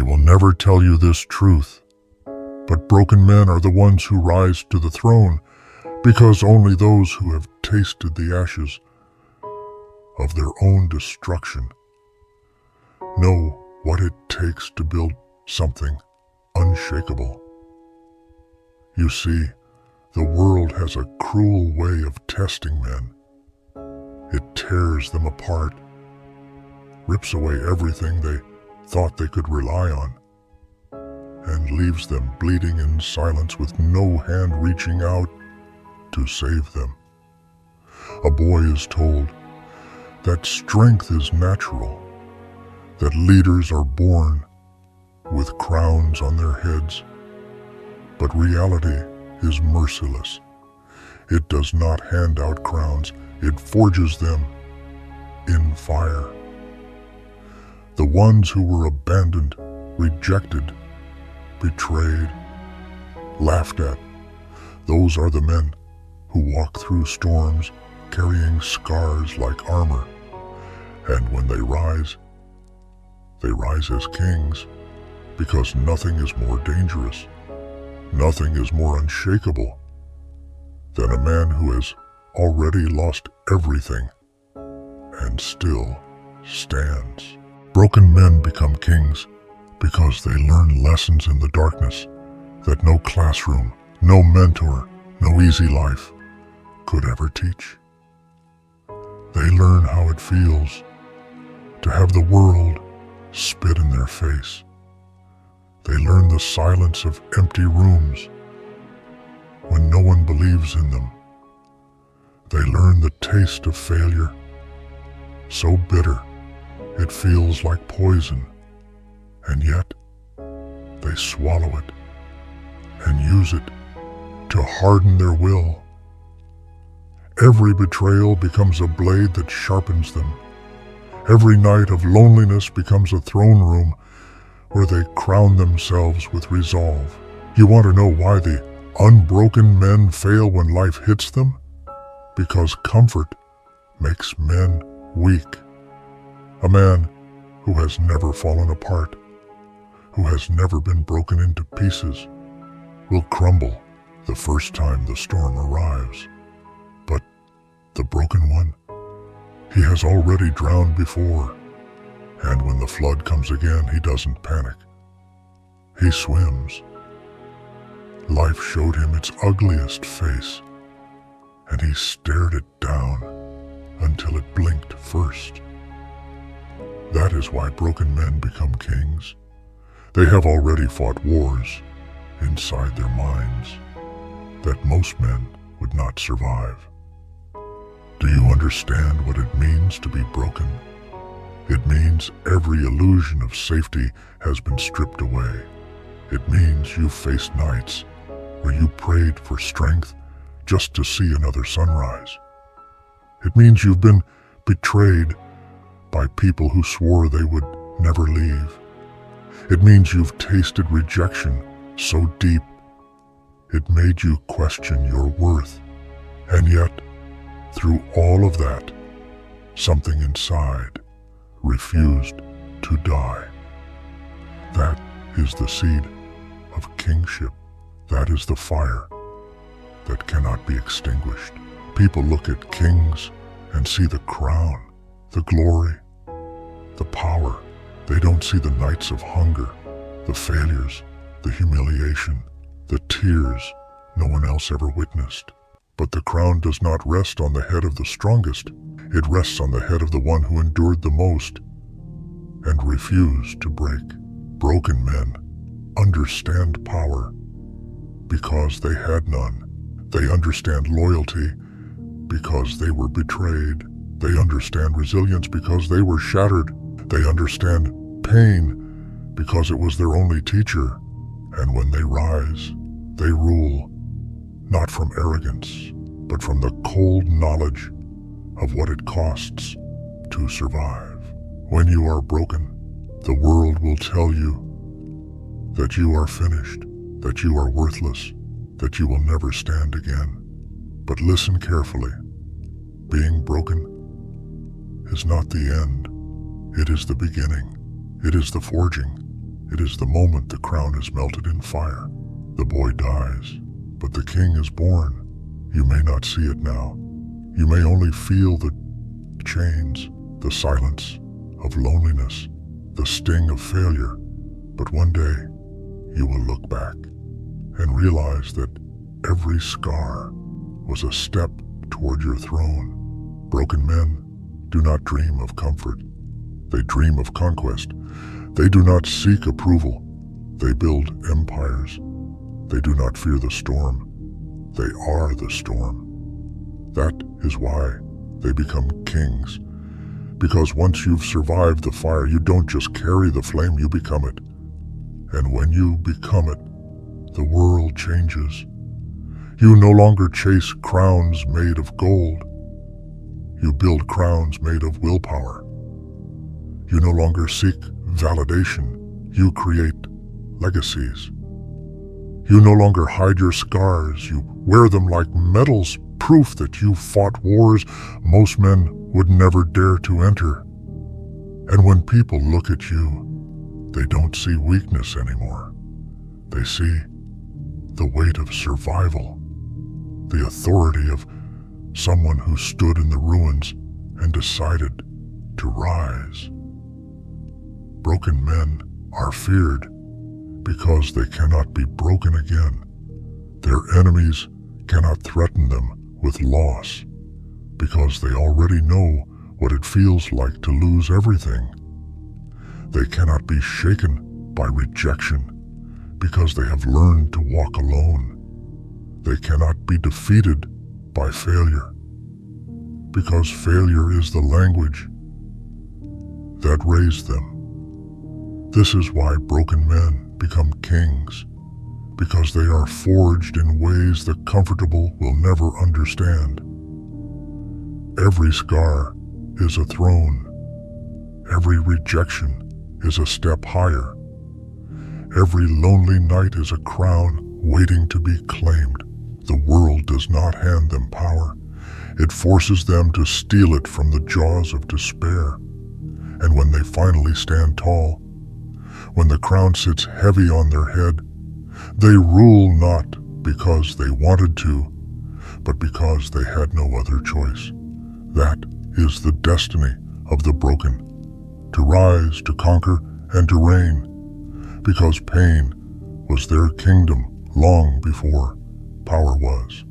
will never tell you this truth. But broken men are the ones who rise to the throne, because only those who have tasted the ashes of their own destruction know what it takes to build something unshakable. You see, the world has a cruel way of testing men. It tears them apart, rips away everything they thought they could rely on, and leaves them bleeding in silence with no hand reaching out to save them. A boy is told that strength is natural, that leaders are born with crowns on their heads, but reality is merciless. It does not hand out crowns, it forges them in fire. The ones who were abandoned, rejected, betrayed, laughed at, those are the men who walk through storms carrying scars like armor. And when they rise as kings, because nothing is more dangerous, nothing is more unshakable than a man who has already lost everything and still stands. Broken men become kings because they learn lessons in the darkness that no classroom, no mentor, no easy life could ever teach. They learn how it feels to have the world spit in their face. They learn the silence of empty rooms when no one believes in them. They learn the taste of failure, so bitter it feels like poison, and yet they swallow it and use it to harden their will. Every betrayal becomes a blade that sharpens them. Every night of loneliness becomes a throne room where they crown themselves with resolve. You want to know why the unbroken men fail when life hits them? Because comfort makes men weak. A man who has never fallen apart, who has never been broken into pieces, will crumble the first time the storm arrives. But the broken one, he has already drowned before, and when the flood comes again, he doesn't panic. He swims. Life showed him its ugliest face, and he stared it down until it blinked first. That is why broken men become kings. They have already fought wars inside their minds that most men would not survive. Do you understand what it means to be broken? It means every illusion of safety has been stripped away. It means you've faced nights where you prayed for strength just to see another sunrise. It means you've been betrayed by people who swore they would never leave. It means you've tasted rejection so deep it made you question your worth. And yet, through all of that, something inside refused to die. That is the seed of kingship. That is the fire that cannot be extinguished. People look at kings and see the crown, the glory, the power. They don't see the nights of hunger, the failures, the humiliation, the tears no one else ever witnessed. But the crown does not rest on the head of the strongest. It rests on the head of the one who endured the most and refused to break. Broken men understand power because they had none. They understand loyalty because they were betrayed. They understand resilience because they were shattered. They understand pain because it was their only teacher. And when they rise, they rule, not from arrogance, but from the cold knowledge of what it costs to survive. When you are broken, the world will tell you that you are finished, that you are worthless, that you will never stand again. But listen carefully. Being broken is not the end. It is the beginning. It is the forging. It is the moment the crown is melted in fire. The boy dies, but the king is born. You may not see it now. You may only feel the chains, the silence of loneliness, the sting of failure. But one day, you will look back and realize that every scar was a step toward your throne. Broken men do not dream of comfort. They dream of conquest. They do not seek approval. They build empires. They do not fear the storm. They are the storm. That is why they become kings. Because once you've survived the fire, you don't just carry the flame, you become it. And when you become it, the world changes. You no longer chase crowns made of gold. You build crowns made of willpower. You no longer seek validation. You create legacies. You no longer hide your scars. You wear them like medals, proof that you fought wars most men would never dare to enter. And when people look at you, they don't see weakness anymore. They see the weight of survival, the authority of someone who stood in the ruins and decided to rise. Broken men are feared because they cannot be broken again. Their enemies cannot threaten them with loss because they already know what it feels like to lose everything. They cannot be shaken by rejection because they have learned to walk alone. They cannot be defeated by failure because failure is the language that raised them. This is why broken men become kings, because they are forged in ways the comfortable will never understand. Every scar is a throne. Every rejection is a step higher. Every lonely night is a crown waiting to be claimed. The world does not hand them power. It forces them to steal it from the jaws of despair. And when they finally stand tall, when the crown sits heavy on their head, they rule not because they wanted to, but because they had no other choice. That is the destiny of the broken, to rise, to conquer, and to reign, because pain was their kingdom long before power was.